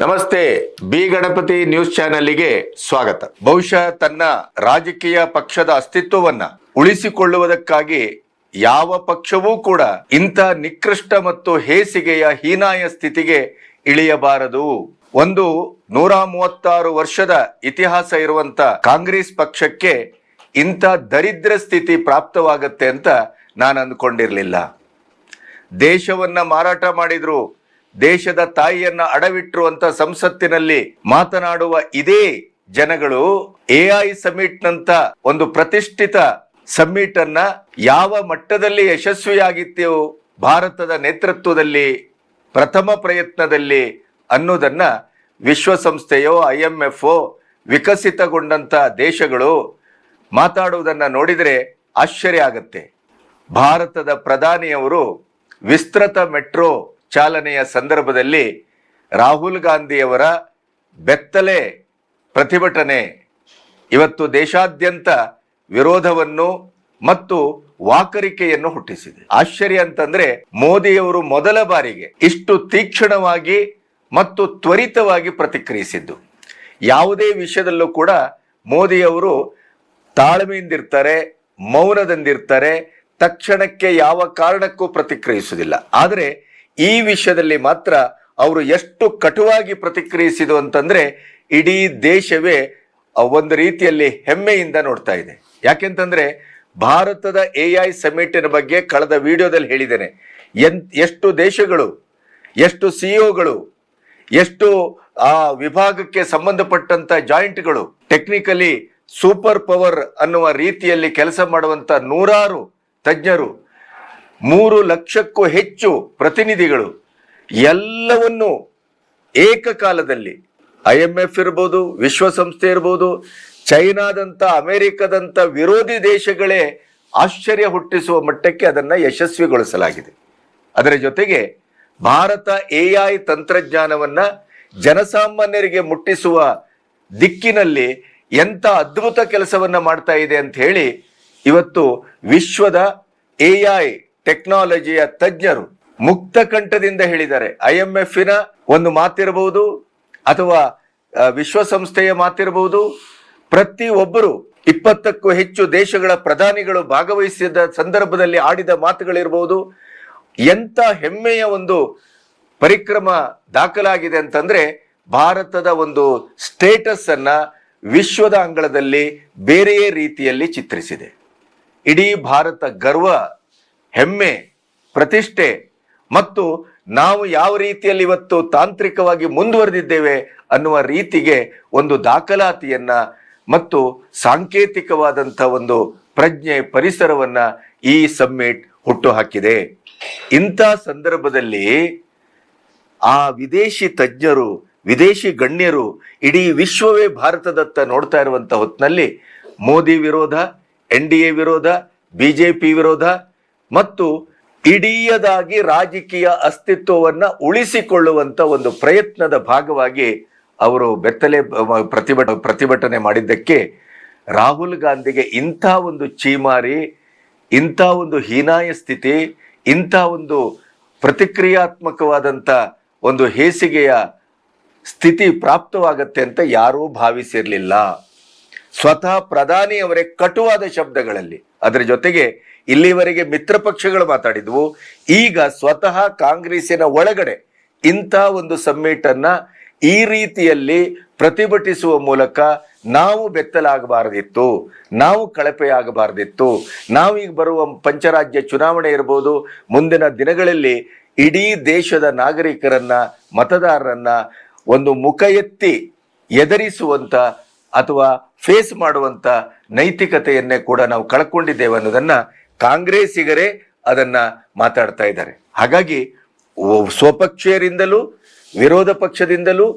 ನಮಸ್ತೆ. B Ganapati news ಚಾನೆಲ್ಗೆ ಸ್ವಾಗತ. ಬಹುಶಃ ತನ್ನ ರಾಜಕೀಯ ಪಕ್ಷದ ಅಸ್ತಿತ್ವವನ್ನ ಉಳಿಸಿಕೊಳ್ಳುವುದಕ್ಕಾಗಿ ಯಾವ ಪಕ್ಷವೂ ಕೂಡ ಇಂಥ ನಿಕೃಷ್ಟ ಮತ್ತು ಹೇಸಿಗೆಯ ಹೀನಾಯ ಸ್ಥಿತಿಗೆ ಇಳಿಯಬಾರದು. ಒಂದು 136 ವರ್ಷದ ಇತಿಹಾಸ ಇರುವಂತ ಕಾಂಗ್ರೆಸ್ ಪಕ್ಷಕ್ಕೆ ಇಂಥ ದರಿದ್ರ ಸ್ಥಿತಿ ಪ್ರಾಪ್ತವಾಗತ್ತೆ ಅಂತ ನಾನು ಅಂದ್ಕೊಂಡಿರ್ಲಿಲ್ಲ. ದೇಶವನ್ನ ಮಾರಾಟ ಮಾಡಿದ್ರು, ದೇಶದ ತಾಯಿಯನ್ನ ಅಡವಿಟ್ರು ಅಂತ ಸಂಸತ್ತಿನಲ್ಲಿ ಮಾತನಾಡುವ ಇದೇ ಜನಗಳು ಎಐ ಸಮಿಟ್ ನಂತ ಒಂದು ಪ್ರತಿಷ್ಠಿತ ಸಮ್ಮಿಟ್ ಅನ್ನ ಯಾವ ಮಟ್ಟದಲ್ಲಿ ಯಶಸ್ವಿಯಾಗಿತ್ತು ಭಾರತದ ನೇತೃತ್ವದಲ್ಲಿ ಪ್ರಥಮ ಪ್ರಯತ್ನದಲ್ಲಿ ಅನ್ನೋದನ್ನ ವಿಶ್ವಸಂಸ್ಥೆಯೋ IMF ವಿಕಸಿತಗೊಂಡಂತ ದೇಶಗಳು ಮಾತಾಡುವುದನ್ನ ನೋಡಿದರೆ ಆಶ್ಚರ್ಯ ಆಗತ್ತೆ. ಭಾರತದ ಪ್ರಧಾನಿಯವರು ವಿಸ್ತೃತ ಮೆಟ್ರೋ ಚಾಲನೆಯ ಸಂದರ್ಭದಲ್ಲಿ ರಾಹುಲ್ ಗಾಂಧಿಯವರ ಬೆತ್ತಲೆ ಪ್ರತಿಭಟನೆ ಇವತ್ತು ದೇಶಾದ್ಯಂತ ವಿರೋಧವನ್ನು ಮತ್ತು ವಾಕರಿಕೆಯನ್ನು ಹುಟ್ಟಿಸಿದೆ. ಆಶ್ಚರ್ಯ ಅಂತಂದ್ರೆ ಮೋದಿಯವರು ಮೊದಲ ಬಾರಿಗೆ ಇಷ್ಟು ತೀಕ್ಷ್ಣವಾಗಿ ಮತ್ತು ತ್ವರಿತವಾಗಿ ಪ್ರತಿಕ್ರಿಯಿಸಿದ್ದು. ಯಾವುದೇ ವಿಷಯದಲ್ಲೂ ಕೂಡ ಮೋದಿಯವರು ತಾಳ್ಮೆಯಿಂದಿರ್ತಾರೆ, ಮೌನದಿಂದಿರ್ತಾರೆ, ತಕ್ಷಣಕ್ಕೆ ಯಾವ ಕಾರಣಕ್ಕೂ ಪ್ರತಿಕ್ರಿಯಿಸುವುದಿಲ್ಲ. ಆದರೆ ಈ ವಿಷಯದಲ್ಲಿ ಮಾತ್ರ ಅವರು ಎಷ್ಟು ಕಟುವಾಗಿ ಪ್ರತಿಕ್ರಿಯಿಸಿದ್ರು ಅಂತಂದ್ರೆ ಇಡೀ ದೇಶವೇ ಒಂದು ರೀತಿಯಲ್ಲಿ ಹೆಮ್ಮೆಯಿಂದ ನೋಡ್ತಾ ಇದೆ. ಯಾಕೆಂತಂದ್ರೆ ಭಾರತದ AI ಸಮಿಟಿನ ಬಗ್ಗೆ ಕಳೆದ ವಿಡಿಯೋದಲ್ಲಿ ಹೇಳಿದ್ದೇನೆ. ಎಷ್ಟು ದೇಶಗಳು, ಎಷ್ಟು CEOಗಳು, ಎಷ್ಟು ಆ ವಿಭಾಗಕ್ಕೆ ಸಂಬಂಧಪಟ್ಟಂತ ಜಾಯಿಂಟ್ಗಳು, ಟೆಕ್ನಿಕಲಿ ಸೂಪರ್ ಪವರ್ ಅನ್ನುವ ರೀತಿಯಲ್ಲಿ ಕೆಲಸ ಮಾಡುವಂತ 100 ತಜ್ಞರು, 3 ಲಕ್ಷಕ್ಕೂ ಹೆಚ್ಚು ಪ್ರತಿನಿಧಿಗಳು ಎಲ್ಲವನ್ನು ಏಕಕಾಲದಲ್ಲಿ IMF ಇರ್ಬೋದು, ವಿಶ್ವಸಂಸ್ಥೆ ಇರ್ಬೋದು, ಚೈನಾದಂತ ಅಮೆರಿಕದಂತ ವಿರೋಧಿ ದೇಶಗಳೇ ಆಶ್ಚರ್ಯ ಹುಟ್ಟಿಸುವ ಮಟ್ಟಕ್ಕೆ ಅದನ್ನ ಯಶಸ್ವಿಗೊಳಿಸಲಾಗಿದೆ. ಅದರ ಜೊತೆಗೆ ಭಾರತ AI ತಂತ್ರಜ್ಞಾನವನ್ನ ಜನಸಾಮಾನ್ಯರಿಗೆ ಮುಟ್ಟಿಸುವ ದಿಕ್ಕಿನಲ್ಲಿ ಎಂತ ಅದ್ಭುತ ಕೆಲಸವನ್ನ ಮಾಡ್ತಾ ಇದೆ ಅಂತ ಹೇಳಿ ಇವತ್ತು ವಿಶ್ವದ AI ಟೆಕ್ನಾಲಜಿಯ ತಜ್ಞರು ಮುಕ್ತ ಕಂಠದಿಂದ ಹೇಳಿದ್ದಾರೆ. IMF-ನ ಒಂದು ಮಾತಿರಬಹುದು ಅಥವಾ ವಿಶ್ವಸಂಸ್ಥೆಯ ಮಾತಿರಬಹುದು, ಪ್ರತಿಯೊಬ್ಬರು 20ಕ್ಕೂ ಹೆಚ್ಚು ದೇಶಗಳ ಪ್ರಧಾನಿಗಳು ಭಾಗವಹಿಸಿದ ಸಂದರ್ಭದಲ್ಲಿ ಆಡಿದ ಮಾತುಗಳಿರಬಹುದು. ಎಂತ ಹೆಮ್ಮೆಯ ಒಂದು ಪರಿಕ್ರಮ ದಾಖಲಾಗಿದೆ ಅಂತಂದ್ರೆ ಭಾರತದ ಒಂದು ಸ್ಟೇಟಸ್ ಅನ್ನ ವಿಶ್ವದ ಅಂಗಳದಲ್ಲಿ ಬೇರೆಯೇ ರೀತಿಯಲ್ಲಿ ಚಿತ್ರಿಸಿದೆ. ಇಡೀ ಭಾರತ ಗರ್ವ, ಹೆಮ್ಮೆ, ಪ್ರತಿಷ್ಠೆ ಮತ್ತು ನಾವು ಯಾವ ರೀತಿಯಲ್ಲಿ ಇವತ್ತು ತಾಂತ್ರಿಕವಾಗಿ ಮುಂದುವರೆದಿದ್ದೇವೆ ಅನ್ನುವ ರೀತಿಗೆ ಒಂದು ದಾಖಲಾತಿಯನ್ನ ಮತ್ತು ಸಾಂಕೇತಿಕವಾದಂಥ ಒಂದು ಪ್ರಜ್ಞೆ, ಪರಿಸರವನ್ನ ಈ ಸಮ್ಮಿಟ್ ಹುಟ್ಟುಹಾಕಿದೆ. ಇಂಥ ಸಂದರ್ಭದಲ್ಲಿ ಆ ವಿದೇಶಿ ತಜ್ಞರು, ವಿದೇಶಿ ಗಣ್ಯರು, ಇಡೀ ವಿಶ್ವವೇ ಭಾರತದತ್ತ ನೋಡ್ತಾ ಇರುವಂತ ಹೊತ್ತಿನಲ್ಲಿ ಮೋದಿ ವಿರೋಧ, NDA ವಿರೋಧ, BJP ವಿರೋಧ ಮತ್ತು ಇಡೀಯದಾಗಿ ರಾಜಕೀಯ ಅಸ್ತಿತ್ವವನ್ನ ಉಳಿಸಿಕೊಳ್ಳುವಂತ ಒಂದು ಪ್ರಯತ್ನದ ಭಾಗವಾಗಿ ಅವರು ಬೆತ್ತಲೆ ಪ್ರತಿಭಟನೆ ಮಾಡಿದ್ದಕ್ಕೆ ರಾಹುಲ್ ಗಾಂಧಿಗೆ ಇಂಥ ಒಂದು ಚೀಮಾರಿ, ಇಂಥ ಒಂದು ಹೀನಾಯ ಸ್ಥಿತಿ, ಇಂಥ ಒಂದು ಪ್ರತಿಕ್ರಿಯಾತ್ಮಕವಾದಂಥ ಒಂದು ಹೇಸಿಗೆಯ ಸ್ಥಿತಿ ಪ್ರಾಪ್ತವಾಗತ್ತೆ ಅಂತ ಯಾರೂ ಭಾವಿಸಿರಲಿಲ್ಲ. ಸ್ವತಃ ಪ್ರಧಾನಿಯವರೇ ಕಟುವಾದ ಶಬ್ದಗಳಲ್ಲಿ, ಅದರ ಜೊತೆಗೆ ಇಲ್ಲಿವರೆಗೆ ಮಿತ್ರ ಪಕ್ಷಗಳು ಮಾತಾಡಿದ್ವು, ಈಗ ಸ್ವತಃ ಕಾಂಗ್ರೆಸ್ಸಿನ ಒಳಗಡೆ ಇಂಥ ಒಂದು ಸಮ್ಮಿಟ್ ಅನ್ನ ಈ ರೀತಿಯಲ್ಲಿ ಪ್ರತಿಭಟಿಸುವ ಮೂಲಕ ನಾವು ಬೆತ್ತಲಾಗಬಾರದಿತ್ತು, ನಾವು ಕಳಪೆಯಾಗಬಾರದಿತ್ತು, ನಾವೀಗ ಬರುವ ಪಂಚರಾಜ್ಯ ಚುನಾವಣೆ ಇರ್ಬೋದು, ಮುಂದಿನ ದಿನಗಳಲ್ಲಿ ಇಡೀ ದೇಶದ ನಾಗರಿಕರನ್ನ, ಮತದಾರರನ್ನ ಒಂದು ಮುಖ ಎತ್ತಿ ಎದುರಿಸುವಂತ ಅಥವಾ ಫೇಸ್ ಮಾಡುವಂತ ನೈತಿಕತೆಯನ್ನೇ ಕೂಡ ನಾವು ಕಳ್ಕೊಂಡಿದ್ದೇವೆ ಅನ್ನೋದನ್ನ ಕಾಂಗ್ರೆಸ್ಸಿಗರೇ ಅದನ್ನ ಮಾತಾಡ್ತಾ ಇದ್ದಾರೆ. ಹಾಗಾಗಿ ಸ್ವಪಕ್ಷೀಯರಿಂದಲೂ ವಿರೋಧ ಪಕ್ಷದಿಂದಲೂ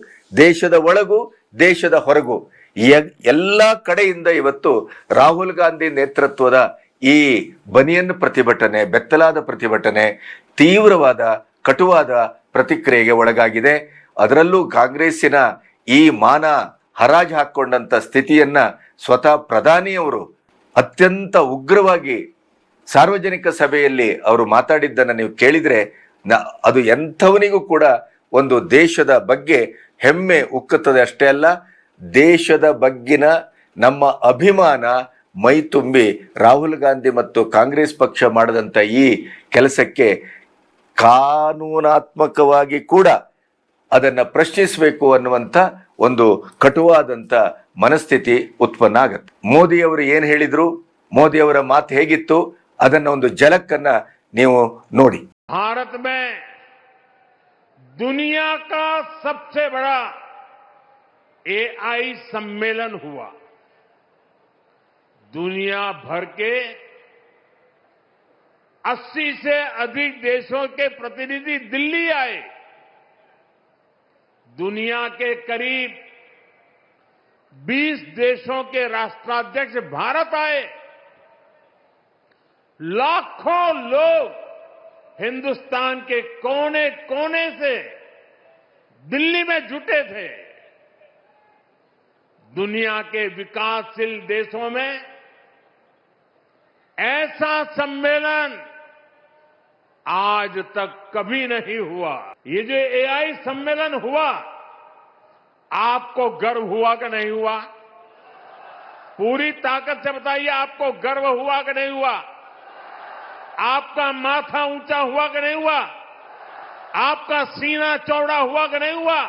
ದೇಶದ ಒಳಗೂ ದೇಶದ ಹೊರಗೂ ಎಲ್ಲ ಕಡೆಯಿಂದ ಇವತ್ತು ರಾಹುಲ್ ಗಾಂಧಿ ನೇತೃತ್ವದ ಈ ಬನಿಯನ್ ಪ್ರತಿಭಟನೆ, ಬೆತ್ತಲಾದ ಪ್ರತಿಭಟನೆ, ತೀವ್ರವಾದ ಕಟುವಾದ ಪ್ರತಿಕ್ರಿಯೆಗೆ ಒಳಗಾಗಿದೆ. ಅದರಲ್ಲೂ ಕಾಂಗ್ರೆಸ್ಸಿನ ಈ ಮಾನ ಹರಾಜು ಹಾಕೊಂಡಂತ ಸ್ಥಿತಿಯನ್ನ ಸ್ವತಃ ಪ್ರಧಾನಿಯವರು ಅತ್ಯಂತ ಉಗ್ರವಾಗಿ ಸಾರ್ವಜನಿಕ ಸಭೆಯಲ್ಲಿ ಅವರು ಮಾತಾಡಿದ್ದನ್ನು ನೀವು ಕೇಳಿದ್ರೆ ಅದು ಎಂಥವನಿಗೂ ಕೂಡ ಒಂದು ದೇಶದ ಬಗ್ಗೆ ಹೆಮ್ಮೆ ಉಕ್ಕುತ್ತದೆ. ಅಷ್ಟೇ ಅಲ್ಲ, ದೇಶದ ಬಗ್ಗಿನ ನಮ್ಮ ಅಭಿಮಾನ ಮೈ ತುಂಬಿ ರಾಹುಲ್ ಗಾಂಧಿ ಮತ್ತು ಕಾಂಗ್ರೆಸ್ ಪಕ್ಷ ಮಾಡಿದಂಥ ಈ ಕೆಲಸಕ್ಕೆ ಕಾನೂನಾತ್ಮಕವಾಗಿ ಕೂಡ ಅದನ್ನು ಪ್ರಶ್ನಿಸಬೇಕು ಅನ್ನುವಂಥ ಒಂದು ಕಟುವಾದಂಥ ಮನಸ್ಥಿತಿ ಉತ್ಪನ್ನ ಆಗತ್ತೆ. ಮೋದಿಯವರು ಏನು ಹೇಳಿದ್ರು, ಮೋದಿಯವರ ಮಾತು ಹೇಗಿತ್ತು, ಅದನ್ನ ಒಂದು झलकನ್ನ ನೀವು ನೋಡಿ. भारत में दुनिया का सबसे बड़ा एआई सम्मेलन हुआ। दुनिया भर के 80 से अधिक देशों के प्रतिनिधि दिल्ली आए। दुनिया के करीब 20 देशों के राष्ट्राध्यक्ष भारत आए। लाखों लोग हिंदुस्तान के कोने कोने से दिल्ली में जुटे थे। दुनिया के विकासशील देशों में ऐसा सम्मेलन आज तक कभी नहीं हुआ। ये जो एआई सम्मेलन हुआ, आपको गर्व हुआ कि नहीं हुआ? पूरी ताकत से बताइए, आपको गर्व हुआ कि नहीं हुआ? आपका माथा ऊंचा हुआ कि नहीं हुआ? आपका सीना चौड़ा हुआ कि नहीं हुआ?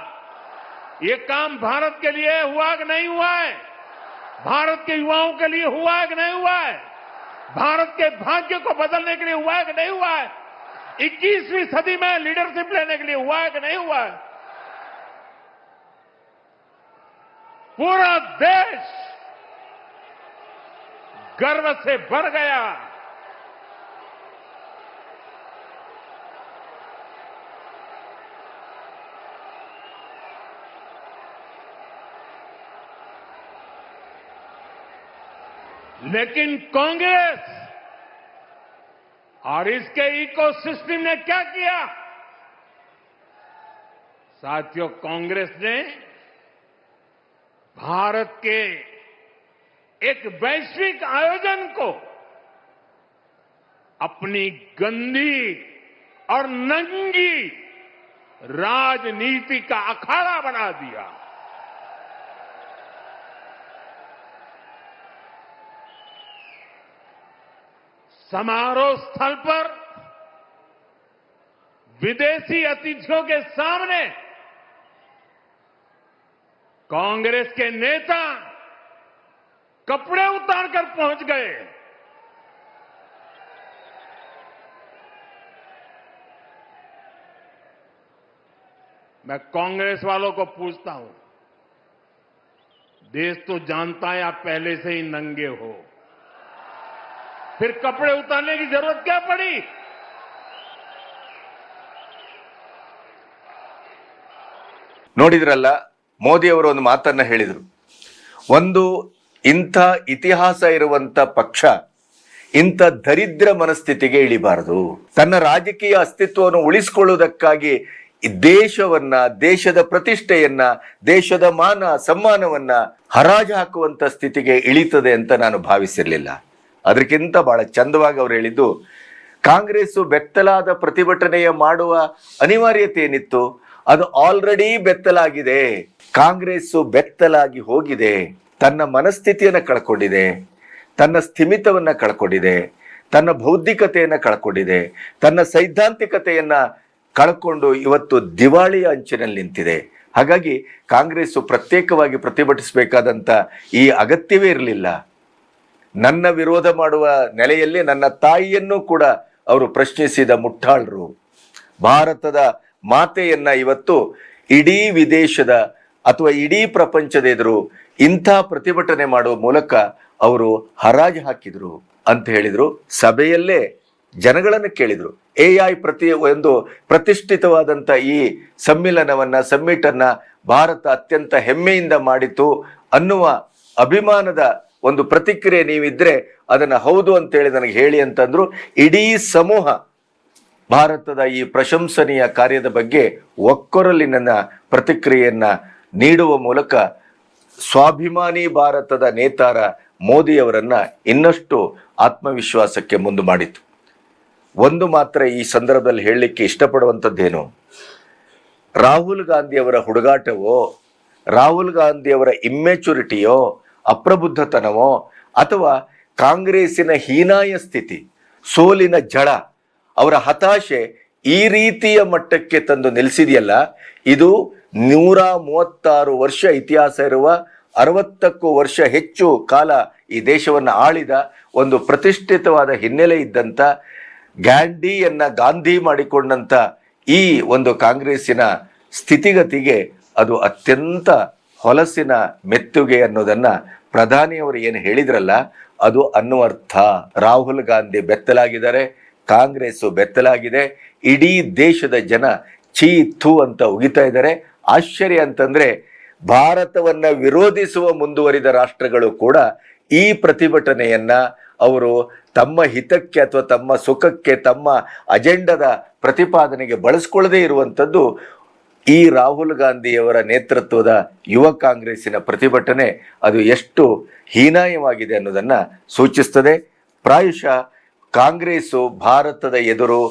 ये काम भारत के लिए हुआ कि नहीं हुआ है? भारत के युवाओं के लिए हुआ है कि नहीं हुआ है? भारत के भाग्य को बदलने के लिए हुआ है कि नहीं हुआ है? 21वीं सदी में लीडरशिप लेने के लिए हुआ है कि नहीं हुआ है? पूरा देश गर्व से भर गया। लेकिन कांग्रेस और इसके इकोसिस्टम ने क्या किया? साथियों, कांग्रेस ने भारत के एक वैश्विक आयोजन को अपनी गंदी और नंगी राजनीति का अखाड़ा बना दिया। समारोह स्थल पर विदेशी अतिथियों के सामने कांग्रेस के नेता कपड़े उतारकर पहुंच गए। मैं कांग्रेस वालों को पूछता हूं, देश तो जानता है आप पहले से ही नंगे हो, फिर कपड़े उतारने की जरूरत क्या पड़ी? ನೋಡಿದ್ರಲ್ಲ, ಮೋದಿ ಅವರು ಒಂದು ಮಾತನ್ನ ಹೇಳಿದರು. ಒಂದು ಇಂಥ ಇತಿಹಾಸ ಇರುವಂತ ಪಕ್ಷ ಇಂಥ ದರಿದ್ರ ಮನಸ್ಥಿತಿಗೆ ಇಳಿಬಾರದು. ತನ್ನ ರಾಜಕೀಯ ಅಸ್ತಿತ್ವವನ್ನು ಉಳಿಸಿಕೊಳ್ಳುವುದಕ್ಕಾಗಿ ದೇಶವನ್ನ, ದೇಶದ ಪ್ರತಿಷ್ಠೆಯನ್ನ, ದೇಶದ ಮಾನ ಸಮ್ಮಾನವನ್ನ ಹರಾಜು ಹಾಕುವಂತ ಸ್ಥಿತಿಗೆ ಇಳಿತದೆ ಅಂತ ನಾನು ಭಾವಿಸಿರಲಿಲ್ಲ. ಅದಕ್ಕಿಂತ ಬಹಳ ಚಂದವಾಗಿ ಅವರು ಹೇಳಿದ್ದು, ಕಾಂಗ್ರೆಸ್ ಬೆತ್ತಲಾದ ಪ್ರತಿಭಟನೆಯ ಮಾಡುವ ಅನಿವಾರ್ಯತೆ ಏನಿತ್ತು, ಅದು ಆಲ್ರೆಡಿ ಬೆತ್ತಲಾಗಿದೆ. ಕಾಂಗ್ರೆಸ್ ಬೆತ್ತಲಾಗಿ ಹೋಗಿದೆ, ತನ್ನ ಮನಸ್ಥಿತಿಯನ್ನು ಕಳ್ಕೊಂಡಿದೆ, ತನ್ನ ಸ್ಥಿಮಿತವನ್ನ ಕಳ್ಕೊಂಡಿದೆ, ತನ್ನ ಬೌದ್ಧಿಕತೆಯನ್ನ ಕಳ್ಕೊಂಡಿದೆ, ತನ್ನ ಸೈದ್ಧಾಂತಿಕತೆಯನ್ನ ಕಳ್ಕೊಂಡು ಇವತ್ತು ದಿವಾಳಿಯ ಅಂಚಿನಲ್ಲಿ ನಿಂತಿದೆ. ಹಾಗಾಗಿ ಕಾಂಗ್ರೆಸ್ ಪ್ರತ್ಯೇಕವಾಗಿ ಪ್ರತಿಭಟಿಸಬೇಕಾದಂಥ ಈ ಅಗತ್ಯವೇ ಇರಲಿಲ್ಲ. ನನ್ನ ವಿರೋಧ ಮಾಡುವ ನೆಲೆಯಲ್ಲಿ ನನ್ನ ತಾಯಿಯನ್ನು ಕೂಡ ಅವರು ಪ್ರಶ್ನಿಸಿದ ಮುಟ್ಟಾಳರು. ಭಾರತದ ಮಾತೆಯನ್ನ ಇವತ್ತು ಇಡೀ ವಿದೇಶದ ಅಥವಾ ಇಡೀ ಪ್ರಪಂಚದ ಎದುರು ಇಂಥ ಪ್ರತಿಭಟನೆ ಮಾಡುವ ಮೂಲಕ ಅವರು ಹರಾಜು ಹಾಕಿದ್ರು ಅಂತ ಹೇಳಿದ್ರು. ಸಭೆಯಲ್ಲೇ ಜನಗಳನ್ನು ಕೇಳಿದ್ರು. ಎಐ ಒಂದು ಪ್ರತಿಷ್ಠಿತವಾದಂಥ ಈ ಸಮ್ಮಿಟ್ ಅನ್ನ ಭಾರತ ಅತ್ಯಂತ ಹೆಮ್ಮೆಯಿಂದ ಮಾಡಿತು ಅನ್ನುವ ಅಭಿಮಾನದ ಒಂದು ಪ್ರತಿಕ್ರಿಯೆ ನೀವಿದ್ರೆ ಅದನ್ನ ಹೌದು ಅಂತೇಳಿ ನನಗೆ ಹೇಳಿ ಅಂತಂದ್ರು. ಇಡೀ ಸಮೂಹ ಭಾರತದ ಈ ಪ್ರಶಂಸನೀಯ ಕಾರ್ಯದ ಬಗ್ಗೆ ಒಕ್ಕೊರಲಿನ ಪ್ರತಿಕ್ರಿಯೆಯನ್ನ ನೀಡುವ ಮೂಲಕ ಸ್ವಾಭಿಮಾನಿ ಭಾರತದ ನೇತಾರ ಮೋದಿಯವರನ್ನ ಇನ್ನಷ್ಟು ಆತ್ಮವಿಶ್ವಾಸಕ್ಕೆ ಮುಂದೆ ಮಾಡಿತು. ಒಂದು ಮಾತ್ರ ಈ ಸಂದರ್ಭದಲ್ಲಿ ಹೇಳಲಿಕ್ಕೆ ಇಷ್ಟಪಡುವಂಥದ್ದೇನು, ರಾಹುಲ್ ಗಾಂಧಿಯವರ ಹುಡುಗಾಟವೋ, ರಾಹುಲ್ ಗಾಂಧಿಯವರ ಇಮ್ಮೆಚುರಿಟಿಯೋ, ಅಪ್ರಬುದ್ಧತನವೋ, ಅಥವಾ ಕಾಂಗ್ರೆಸ್ಸಿನ ಹೀನಾಯ ಸ್ಥಿತಿ, ಸೋಲಿನ ಝಳ, ಅವರ ಹತಾಶೆ ಈ ರೀತಿಯ ಮಟ್ಟಕ್ಕೆ ತಂದು ನಿಲ್ಲಿಸಿದೆಯಲ್ಲ, ಇದು 136 ವರ್ಷ ಇತಿಹಾಸ ಇರುವ, 60ಕ್ಕೂ ವರ್ಷ ಹೆಚ್ಚು ಕಾಲ ಈ ದೇಶವನ್ನು ಆಳಿದ ಒಂದು ಪ್ರತಿಷ್ಠಿತವಾದ ಹಿನ್ನೆಲೆ ಇದ್ದಂಥ, ಗ್ಯಾಂಡಿಯನ್ನ ಗಾಂಧಿ ಮಾಡಿಕೊಂಡಂಥ ಈ ಒಂದು ಕಾಂಗ್ರೆಸ್ಸಿನ ಸ್ಥಿತಿಗತಿಗೆ ಅದು ಅತ್ಯಂತ ಹೊಲಸಿನ ಮೆತ್ತುಗೆ ಅನ್ನೋದನ್ನ ಪ್ರಧಾನಿಯವರು ಏನು ಹೇಳಿದ್ರಲ್ಲ, ಅದು ಅನ್ನುವರ್ಥ. ರಾಹುಲ್ ಗಾಂಧಿ ಬೆತ್ತಲಾಗಿದ್ದಾರೆ, ಕಾಂಗ್ರೆಸ್ಸು ಬೆತ್ತಲಾಗಿದೆ, ಇಡೀ ದೇಶದ ಜನ ಛೀ ಥೂ ಅಂತ ಉಗಿತಾ ಇದ್ದಾರೆ. ಆಶ್ಚರ್ಯ ಅಂತಂದ್ರೆ, ಭಾರತವನ್ನ ವಿರೋಧಿಸುವ ಮುಂದುವರಿದ ರಾಷ್ಟ್ರಗಳು ಕೂಡ ಈ ಪ್ರತಿಭಟನೆಯನ್ನ ಅವರು ತಮ್ಮ ಹಿತಕ್ಕೆ ಅಥವಾ ತಮ್ಮ ಸುಖಕ್ಕೆ, ತಮ್ಮ ಅಜೆಂಡದ ಪ್ರತಿಪಾದನೆಗೆ ಬಳಸ್ಕೊಳ್ಳದೇ ಇರುವಂಥದ್ದು ಈ ರಾಹುಲ್ ಗಾಂಧಿಯವರ ನೇತೃತ್ವದ ಯುವ ಕಾಂಗ್ರೆಸ್ಸಿನ ಪ್ರತಿಭಟನೆ ಅದು ಎಷ್ಟು ಹೀನಾಯವಾಗಿದೆ ಅನ್ನೋದನ್ನ ಸೂಚಿಸ್ತದೆ. ಪ್ರಾಯಶಃ ಕಾಂಗ್ರೆಸ್ಸು ಭಾರತದ ಎದುರು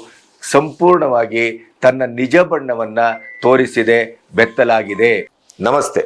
ಸಂಪೂರ್ಣವಾಗಿ ತನ್ನ ನಿಜ ಬಣ್ಣವನ್ನ ತೋರಿಸಿದೆ, ಬೆತ್ತಲಾಗಿದೆ. ನಮಸ್ತೆ.